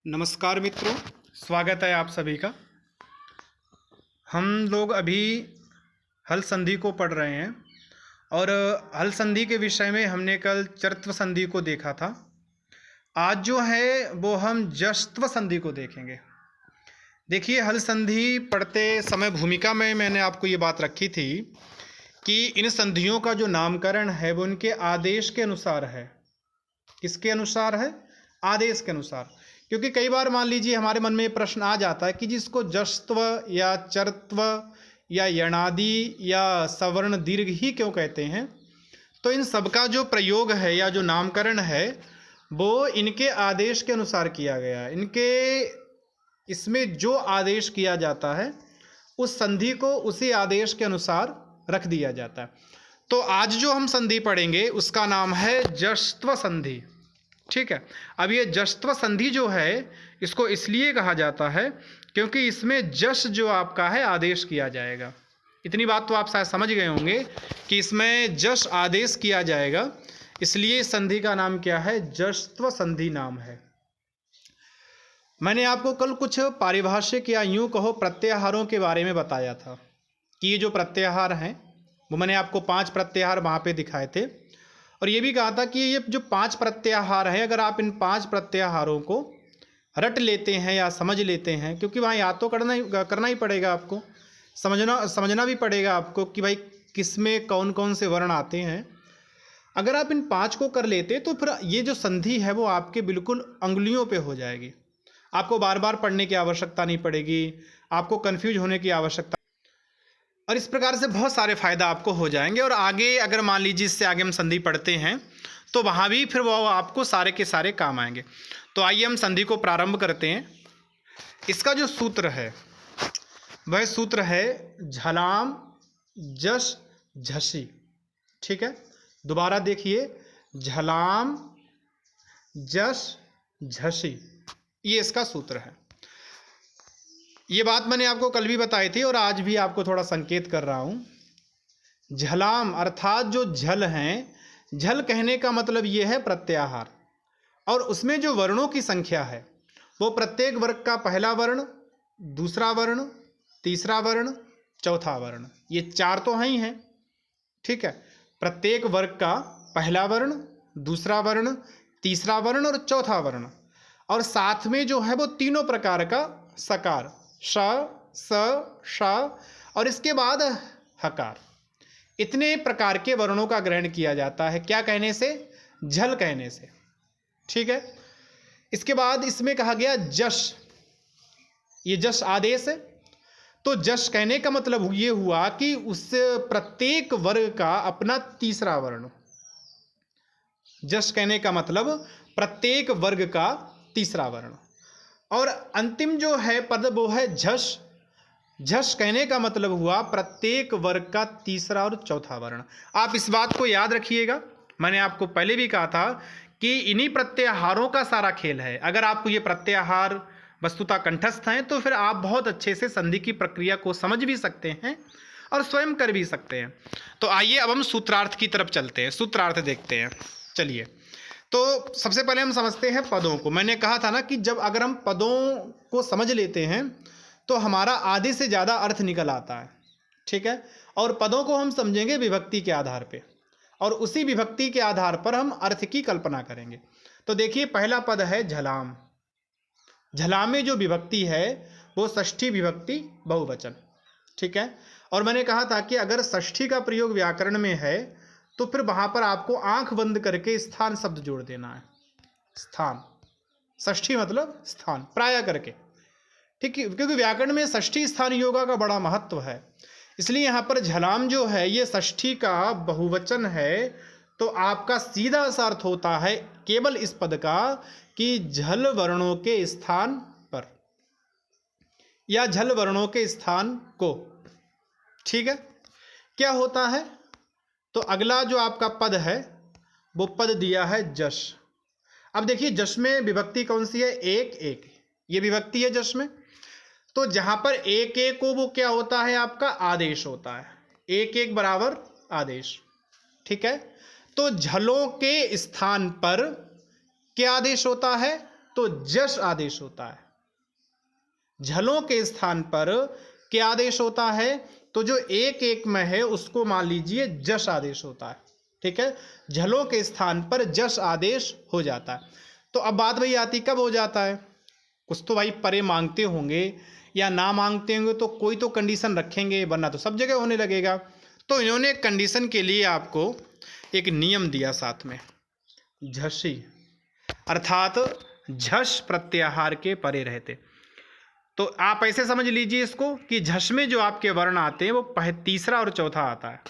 नमस्कार मित्रों, स्वागत है आप सभी का। हम लोग अभी हल संधि को पढ़ रहे हैं और हल संधि के विषय में हमने कल चरत्व संधि को देखा था। आज जो है वो हम जश्त्व संधि को देखेंगे। देखिए, हल संधि पढ़ते समय भूमिका में मैंने आपको ये बात रखी थी कि इन संधियों का जो नामकरण है वो उनके आदेश के अनुसार है। किसके अनुसार है? आदेश के अनुसार। क्योंकि कई बार मान लीजिए हमारे मन में ये प्रश्न आ जाता है कि जिसको जश्त्व या चरत्व या यणादि या सवर्ण दीर्घ ही क्यों कहते हैं, तो इन सबका जो प्रयोग है या जो नामकरण है वो इनके आदेश के अनुसार किया गया है। इसमें जो आदेश किया जाता है उस संधि को उसी आदेश के अनुसार रख दिया जाता है। तो आज जो हम संधि पढ़ेंगे उसका नाम है जश्त्व संधि। ठीक है। अब ये जश्त्व संधि जो है इसको इसलिए कहा जाता है क्योंकि इसमें जश जो आपका है आदेश किया जाएगा। इतनी बात तो आप शायद समझ गए होंगे कि इसमें जश आदेश किया जाएगा, इसलिए संधि का नाम क्या है? जश्त्व संधि नाम है। मैंने आपको कल कुछ पारिभाषिक या यूं कहो प्रत्याहारों के बारे में बताया था कि ये जो प्रत्याहार हैं वो मैंने आपको 5 प्रत्याहार वहाँ पे दिखाए थे और ये भी कहा था कि ये जो 5 प्रत्याहार हैं, अगर आप इन 5 प्रत्याहारों को रट लेते हैं या समझ लेते हैं, क्योंकि वहाँ याद तो करना ही पड़ेगा आपको, समझना भी पड़ेगा आपको कि भाई किस में कौन कौन से वर्ण आते हैं। अगर आप इन 5 को कर लेते तो फिर ये जो संधि है वो आपके बिल्कुल अंगुलियों पे हो जाएगी। आपको बार बार पढ़ने की आवश्यकता नहीं पड़ेगी, आपको कन्फ्यूज होने की आवश्यकता, और इस प्रकार से बहुत सारे फ़ायदा आपको हो जाएंगे। और आगे अगर मान लीजिए इससे आगे हम संधि पढ़ते हैं तो वहाँ भी फिर वो आपको सारे के सारे काम आएंगे। तो आइए हम संधि को प्रारंभ करते हैं। इसका जो सूत्र है वह सूत्र है झलाम जश झसी। ठीक है, दोबारा देखिए, झलाम जश झसी, ये इसका सूत्र है। ये बात मैंने आपको कल भी बताई थी और आज भी आपको थोड़ा संकेत कर रहा हूँ। झलाम अर्थात जो झल हैं, झल कहने का मतलब ये है प्रत्याहार, और उसमें जो वर्णों की संख्या है वो प्रत्येक वर्ग का पहला वर्ण, दूसरा वर्ण, तीसरा वर्ण, चौथा वर्ण, ये 4 तो हैं ही हैं। ठीक है, प्रत्येक वर्ग का पहला वर्ण, दूसरा वर्ण, तीसरा वर्ण और चौथा वर्ण, और साथ में जो है वो तीनों प्रकार का सकार, श, स, श और इसके बाद हकार, इतने प्रकार के वर्णों का ग्रहण किया जाता है। क्या कहने से? झल कहने से। ठीक है, इसके बाद इसमें कहा गया जश, ये जश आदेश है। तो जश कहने का मतलब ये हुआ कि उस प्रत्येक वर्ग का अपना तीसरा वर्ण। जश कहने का मतलब प्रत्येक वर्ग का तीसरा वर्ण। और अंतिम जो है पद वो है झश। झश कहने का मतलब हुआ प्रत्येक वर्ग का तीसरा और चौथा वर्ण। आप इस बात को याद रखिएगा, मैंने आपको पहले भी कहा था कि इन्हीं प्रत्याहारों का सारा खेल है। अगर आपको ये प्रत्याहार वस्तुतः कंठस्थ हैं तो फिर आप बहुत अच्छे से संधि की प्रक्रिया को समझ भी सकते हैं और स्वयं कर भी सकते हैं। तो आइए अब हम सूत्रार्थ की तरफ चलते हैं, सूत्रार्थ देखते हैं। चलिए, तो सबसे पहले हम समझते हैं पदों को। मैंने कहा था ना कि जब अगर हम पदों को समझ लेते हैं तो हमारा आधे से ज़्यादा अर्थ निकल आता है। ठीक है, और पदों को हम समझेंगे विभक्ति के आधार पे, और उसी विभक्ति के आधार पर हम अर्थ की कल्पना करेंगे। तो देखिए, पहला पद है झलाम। झलाम में जो विभक्ति है वो षष्ठी विभक्ति बहुवचन। ठीक है, और मैंने कहा था कि अगर षष्ठी का प्रयोग व्याकरण में है तो फिर वहाँ पर आपको आंख बंद करके स्थान शब्द जोड़ देना है। स्थान, षष्ठी मतलब स्थान, प्राय करके। ठीक है, क्योंकि व्याकरण में षष्ठी स्थान योगा का बड़ा महत्व है, इसलिए यहाँ पर झलाम जो है ये षष्ठी का बहुवचन है। तो आपका सीधा सा अर्थ होता है केवल इस पद का कि झल वर्णों के स्थान पर या झल वर्णों के स्थान को। ठीक है, क्या होता है? तो अगला जो आपका पद है वो पद दिया है जश। अब देखिए, जश में विभक्ति कौन सी है? एक एक, ये विभक्ति है जश में। तो जहां पर एक एक को वो क्या होता है? आपका आदेश होता है। एक एक बराबर आदेश। ठीक है, तो झलों के स्थान पर क्या आदेश होता है? तो जश आदेश होता है। झलों के स्थान पर क्या आदेश होता है? तो जो एक एक में है उसको मान लीजिए जश आदेश होता है। ठीक है, झलों के स्थान पर जश आदेश हो जाता है। तो अब बात वही आती, कब हो जाता है? कुछ तो भाई परे मांगते होंगे या ना मांगते होंगे, तो कोई तो कंडीशन रखेंगे, वरना तो सब जगह होने लगेगा। तो इन्होंने कंडीशन के लिए आपको एक नियम दिया साथ में, झषी, अर्थात झष प्रत्याहार के परे रहते। तो आप ऐसे समझ लीजिए इसको कि झष में जो आपके वर्ण आते हैं वो तीसरा और चौथा आता है।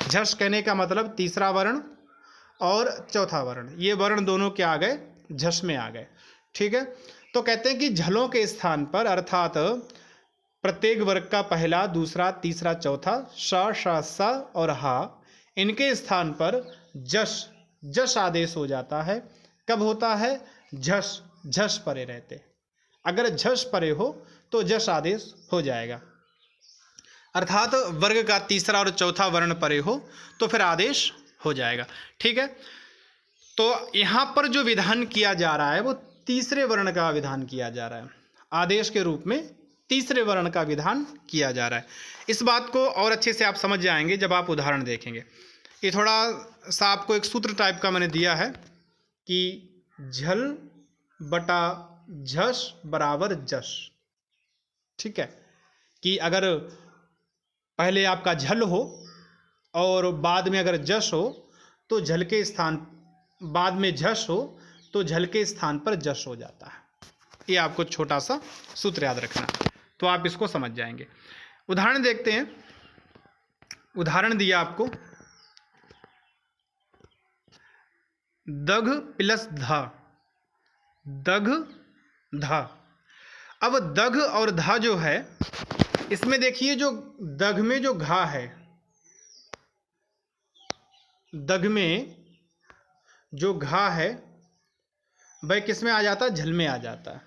झष कहने का मतलब तीसरा वर्ण और चौथा वर्ण, ये वर्ण दोनों क्या आ गए? झष में आ गए। ठीक है, तो कहते हैं कि झलों के स्थान पर अर्थात प्रत्येक वर्ग का पहला, दूसरा, तीसरा, चौथा, श, श, स और हा, इनके स्थान पर जश आदेश हो जाता है। कब होता है? झष परे रहते। अगर झष परे हो तो जश आदेश हो जाएगा, अर्थात वर्ग का तीसरा और चौथा वर्ण परे हो तो फिर आदेश हो जाएगा। ठीक है, तो यहाँ पर जो विधान किया जा रहा है वो तीसरे वर्ण का विधान किया जा रहा है। आदेश के रूप में तीसरे वर्ण का विधान किया जा रहा है। इस बात को और अच्छे से आप समझ जाएंगे जब आप उदाहरण देखेंगे। ये थोड़ा सा आपको एक सूत्र टाइप का मैंने दिया है कि झल बटा झष बराबर जश। ठीक है, कि अगर पहले आपका झल हो और बाद में अगर जश हो तो झल के स्थान, बाद में झष हो तो झल के स्थान पर जश हो जाता है। ये आपको छोटा सा सूत्र याद रखना, तो आप इसको समझ जाएंगे। उदाहरण देखते हैं। उदाहरण दिया आपको, दघ प्लस धा, दघ धा। अब दघ और धा जो है, इसमें देखिए जो दघ में जो घा है, दघ में जो घा है वह किस में आ जाता है? झल में आ जाता है।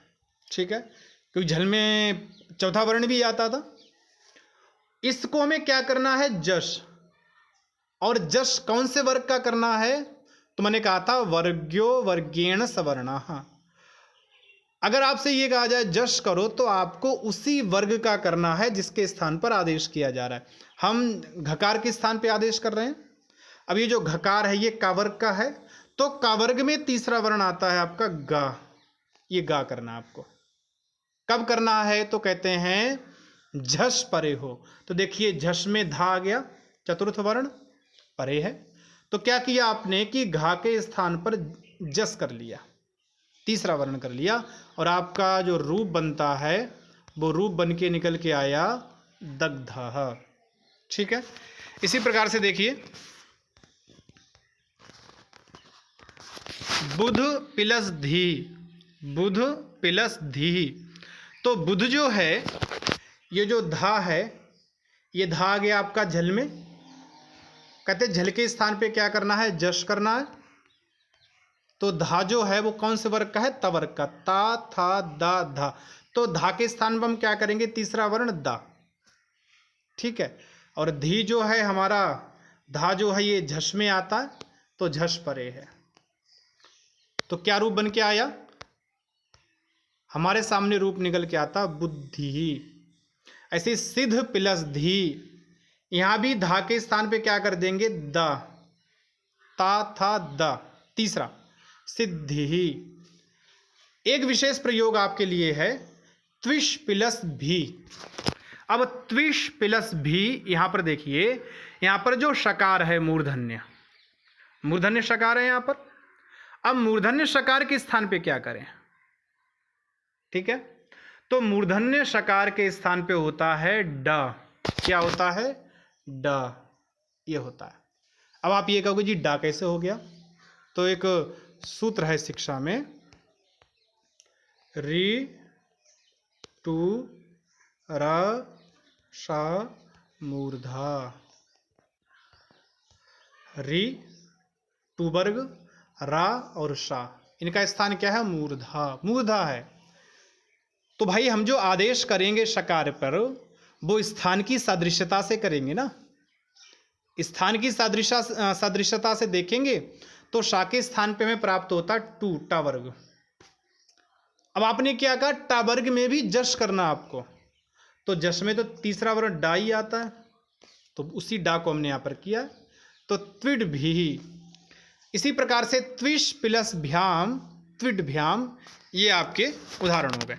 ठीक है, क्योंकि झल में चौथा वर्ण भी आता था। इसको हमें क्या करना है? जश। और जश कौन से वर्ग का करना है? तो मैंने कहा था वर्ग्यो वर्गेण सवर्णः। अगर आपसे ये कहा जाए जश करो तो आपको उसी वर्ग का करना है जिसके स्थान पर आदेश किया जा रहा है। हम घकार के स्थान पे आदेश कर रहे हैं। अब ये जो घकार है ये का वर्ग का है, तो का वर्ग में तीसरा वर्ण आता है आपका गा। ये गा करना आपको। कब करना है? तो कहते हैं झष परे हो। तो देखिए झष में धा आ गया, चतुर्थ वर्ण परे है। तो क्या किया आपने कि घा के स्थान पर जस कर लिया, तीसरा वर्ण कर लिया, और आपका जो रूप बनता है वो रूप बन के निकल के आया दग्धः। ठीक है, इसी प्रकार से देखिए बुध प्लस धी, बुध प्लस धी। तो बुध जो है, ये जो धा है, ये धा आ गया आपका झल में। कहते झल के स्थान पे क्या करना है? जश करना है। तो धा जो है वो कौन से वर्ग का है? त वर्ग का। ता था दा धा। तो धा के स्थान पर हम क्या करेंगे? तीसरा वर्ण दा। ठीक है, और धी जो है हमारा, धा जो है ये झष में आता है, तो झष परे है। तो क्या रूप बन के आया? हमारे सामने रूप निकल के आता बुद्धि। ऐसे सिद्ध प्लस धी, यहां भी धा के स्थान पे क्या कर देंगे? द। ता था द, तीसरा सिद्धि। एक विशेष प्रयोग आपके लिए है, त्विष प्लस भी। अब त्विष प्लस भी, यहां पर देखिए, यहां पर जो शकार है मूर्धन्य, मूर्धन्य शकार है यहां पर। अब मूर्धन्य शकार के स्थान पे क्या करें? ठीक है, तो मूर्धन्य शकार के स्थान पे होता है ड। क्या होता है? ड, ये होता है। अब आप ये कहोगे जी डा कैसे हो गया? तो एक सूत्र है शिक्षा में, री टू र श मूर्धा। री टू वर्ग, रा और शा, इनका स्थान क्या है? मूर्धा, मूर्धा है। तो भाई हम जो आदेश करेंगे शकार पर वो स्थान की सादृश्यता से करेंगे ना। स्थान की सादृश्यता से देखेंगे तो शा के स्थान पे हमें प्राप्त होता टू, टा वर्ग। अब आपने क्या कहा, टा वर्ग में भी जश करना आपको, तो जश में तो तीसरा वर्ण डा ही आता है, तो उसी डा को हमने यहाँ पर किया। तो त्विड भी, इसी प्रकार से त्विश प्लस भ्याम, त्विड भ्याम, ये आपके उदाहरण हो गए।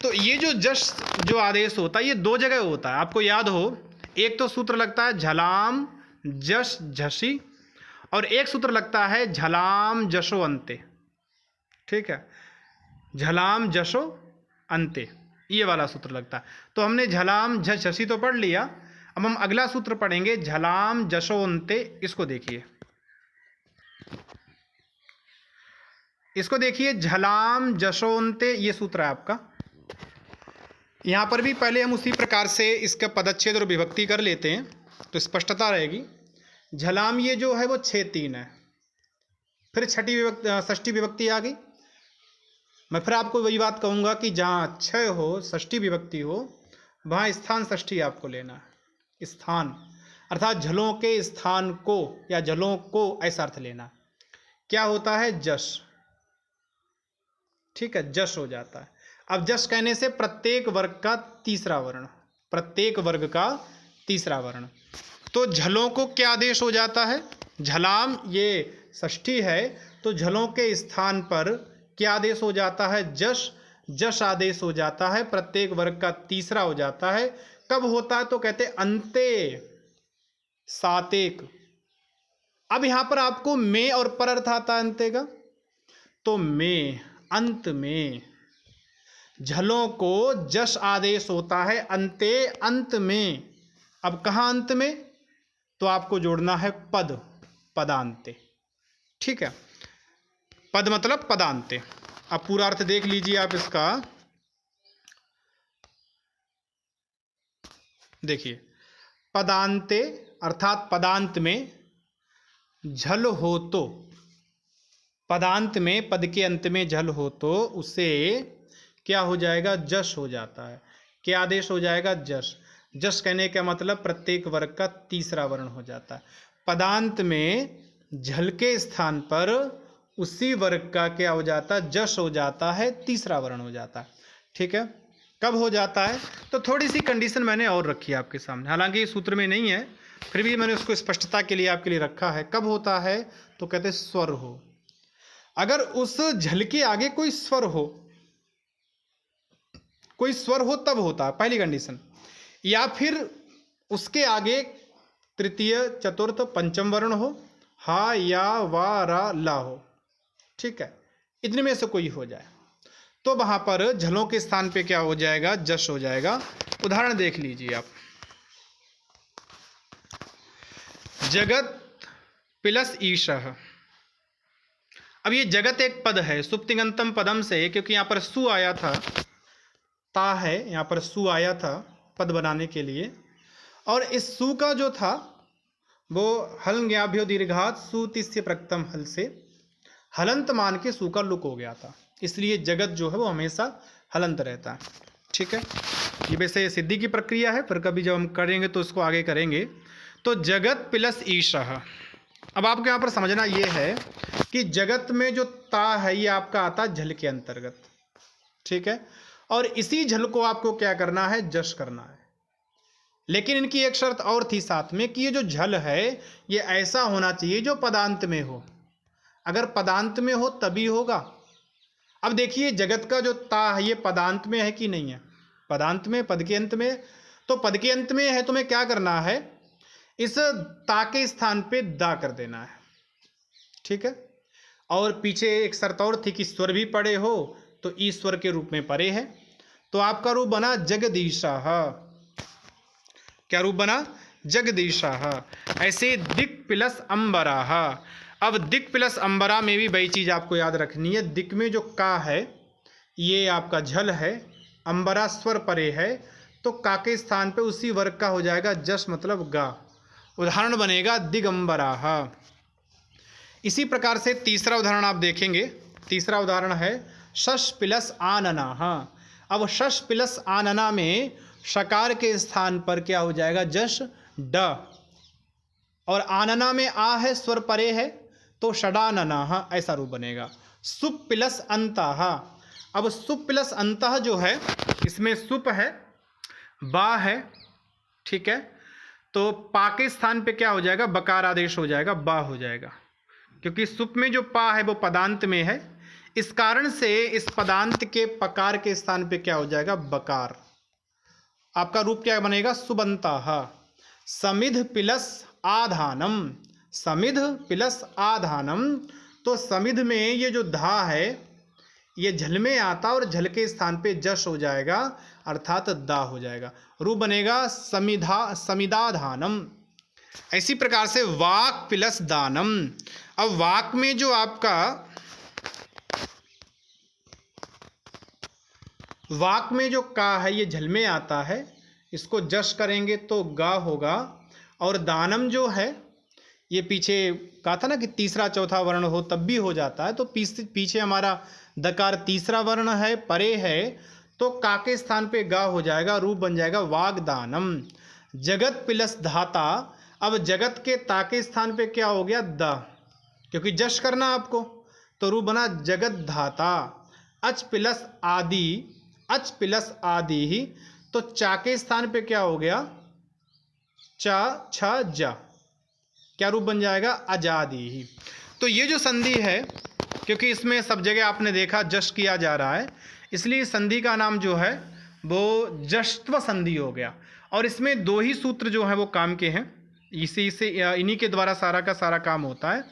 तो ये जो जश जो आदेश होता है ये दो जगह होता है, आपको याद हो। एक तो सूत्र लगता है झलाम जश झसी, और एक सूत्र लगता है झलाम जशो अंते। ठीक है, झलाम जशो अंते, ये वाला सूत्र लगता है। तो हमने झलाम झस झसी तो पढ़ लिया, अब हम अगला सूत्र पढ़ेंगे झलाम जशो अंते। इसको देखिए, इसको देखिए, झलाम जशोंते, ये सूत्र है आपका। यहाँ पर भी पहले हम उसी प्रकार से इसका पदच्छेद और विभक्ति कर लेते हैं तो स्पष्टता रहेगी। झलाम ये जो है वो 6-3 है, फिर छठी विभक्ति षष्ठी विभक्ति आ गई। मैं फिर आपको वही बात कहूँगा कि जहाँ 6 हो, षष्ठी विभक्ति हो, वहाँ स्थान षष्ठी आपको लेना है। स्थान अर्थात झलों के स्थान को या झलों को, ऐसा अर्थ लेना। क्या होता है, जश। ठीक है, जश हो जाता है। अब जश कहने से प्रत्येक वर्ग का तीसरा वर्ण, प्रत्येक वर्ग का तीसरा वर्ण। तो झलों को क्या आदेश हो जाता है, झलाम ये षष्ठी है, तो झलों के स्थान पर क्या आदेश हो जाता है, जश। जश आदेश हो जाता है, प्रत्येक वर्ग का तीसरा हो जाता है। कब होता है, तो कहते अंते सातेक। अब यहां पर आपको में और पर अर्थ आता है अंते का, तो में अंत में। झलों को जश आदेश होता है अंते, अंत में। अब कहाँ अंत में, तो आपको जोड़ना है पद, पदांते। ठीक है, पद मतलब पदांते। अब पूरा अर्थ देख लीजिए आप इसका, देखिए, पदांते अर्थात पदांत में, झल हो तो, पदांत में पद के अंत में झल हो तो उसे क्या हो जाएगा, जश हो जाता है। क्या आदेश हो जाएगा, जश। जश कहने का मतलब प्रत्येक वर्ग का तीसरा वर्ण हो जाता है। पदांत में झल के स्थान पर उसी वर्ग का क्या हो जाता है, जश हो जाता है, तीसरा वर्ण हो जाता है। ठीक है, कब हो जाता है, तो थोड़ी सी कंडीशन मैंने और रखी है आपके सामने, हालांकि ये सूत्र में नहीं है, फिर भी मैंने उसको स्पष्टता के लिए आपके लिए रखा है। कब होता है, तो कहते स्वर हो। अगर उस झल के आगे कोई स्वर हो, कोई स्वर हो तब होता है, पहली कंडीशन। या फिर उसके आगे तृतीय चतुर्थ पंचम वर्ण हो, हा या वा रा ला हो। ठीक है, इतने में से कोई हो जाए तो वहां पर झलों के स्थान पे क्या हो जाएगा, जश हो जाएगा। उदाहरण देख लीजिए आप, जगत प्लस ईशः। अब ये जगत एक पद है, सुप्तिगंतम पदम से, क्योंकि यहाँ पर सु आया था, ता है, यहाँ पर सु आया था पद बनाने के लिए, और इस सु का जो था वो हल ज्ञाभ्यो दीर्घात सुतिस्य प्रकृतम हल से हलंत मान के सु का लुक हो गया था, इसलिए जगत जो है वो हमेशा हलंत रहता है। ठीक है, ये वैसे सिद्धि की प्रक्रिया है, फिर कभी जब हम करेंगे तो इसको आगे करेंगे। तो जगत प्लस ईशः। अब आपको यहाँ पर समझना ये है कि जगत में जो ता है ये आपका आता है झल के अंतर्गत। ठीक है, और इसी झल को आपको क्या करना है, जश करना है। लेकिन इनकी एक शर्त और थी साथ में कि ये जो झल है ये ऐसा होना चाहिए जो पदांत में हो। अगर पदांत में हो तभी होगा। अब देखिए, जगत का जो ता है ये पदांत में है कि नहीं है, पदांत में, पद के अंत में। तो पद के अंत में है, तुम्हें क्या करना है, इस ता के स्थान पे दा कर देना है। ठीक है, और पीछे एक शर्त और थी कि स्वर भी पड़े हो, तो ईश्वर के रूप में परे है, तो आपका रूप बना जगदीशाह। क्या रूप बना, जगदीशाह। ऐसे दिक् प्लस अंबराह। अब दिक् प्लस अंबरा में भी वही चीज आपको याद रखनी है, दिक् में जो का है ये आपका झल है, अंबरा स्वर परे है, तो का के स्थान पे उसी वर्ग का हो जाएगा जस, मतलब गा। उदाहरण बनेगा दिगंबराह। इसी प्रकार से तीसरा उदाहरण आप देखेंगे, तीसरा उदाहरण है शश प्लस आनना। अब शश प्लस आनना में शकार के स्थान पर क्या हो जाएगा, जश ड, और आनना में आ है, स्वर परे है, तो षडानना, ऐसा रूप बनेगा। सुप प्लस अंताः। अब सुप प्लस अंतः जो है, इसमें सुप है, बा है, ठीक है। तो पा के स्थान पे क्या हो जाएगा, बकार आदेश हो जाएगा, बा हो जाएगा, क्योंकि सुप में जो पा है वो पदांत में है, इस कारण से इस पदांत के पकार के स्थान पे क्या हो जाएगा, बकार। आपका रूप क्या बनेगा, सुबंता। समिध प्लस आधानम, समिध प्लस आधानम। तो समिध में ये जो धा है ये झल में आता और झल के स्थान पे जश हो जाएगा, अर्थात दा हो जाएगा, रूप बनेगा समिधा, समिदाधानम। इसी प्रकार से वाक प्लस दानम। अब वाक में जो आपका वाक में जो का है ये झल में आता है, इसको जश करेंगे तो गा होगा। और दानम जो है ये पीछे कहा था ना कि तीसरा चौथा वर्ण हो तब भी हो जाता है, तो पीछे हमारा दकार तीसरा वर्ण है, परे है, तो का के स्थान पे गा हो जाएगा, रूप बन जाएगा वागदानम। जगत प्लस धाता। अब जगत के ता के स्थान पे क्या हो गया, द, क्योंकि जश करना आपको, तो रूप बना जगत धाता। अच प्लस आदि, अच प्लस आदि ही, तो चा के स्थान पे क्या हो गया, चा छ जा, क्या रूप बन जाएगा, अजादि ही। तो ये जो संधि है, क्योंकि इसमें सब जगह आपने देखा जश किया जा रहा है, इसलिए संधि का नाम जो है वो जश्त्व संधि हो गया। और इसमें दो ही सूत्र जो हैं वो काम के हैं, इसी से इन्हीं के द्वारा सारा का सारा काम होता है।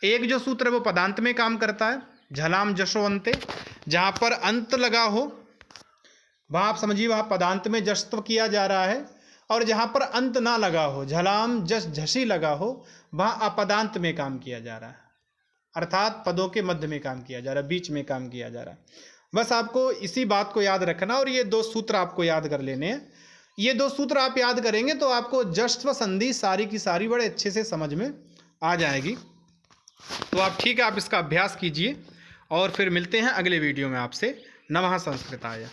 एक जो सूत्र है वो पदांत में काम करता है, झलाम जशो अंते, जहाँ पर अंत लगा हो वहाँ आप समझिए वहाँ पदांत में जश्त्व किया जा रहा है, और जहाँ पर अंत ना लगा हो, झलाम जश झसी लगा हो, वहाँ अपदांत में काम किया जा रहा है, अर्थात पदों के मध्य में काम किया जा रहा है, बीच में काम किया जा रहा है। बस आपको इसी बात को याद रखना, और ये दो सूत्र आपको याद कर लेने हैं। ये दो सूत्र आप याद करेंगे तो आपको जश्त्व संधि सारी की सारी बड़े अच्छे से समझ में आ जाएगी। तो आप ठीक है, आप इसका अभ्यास कीजिए और फिर मिलते हैं अगले वीडियो में आपसे। नमः संस्कृताय।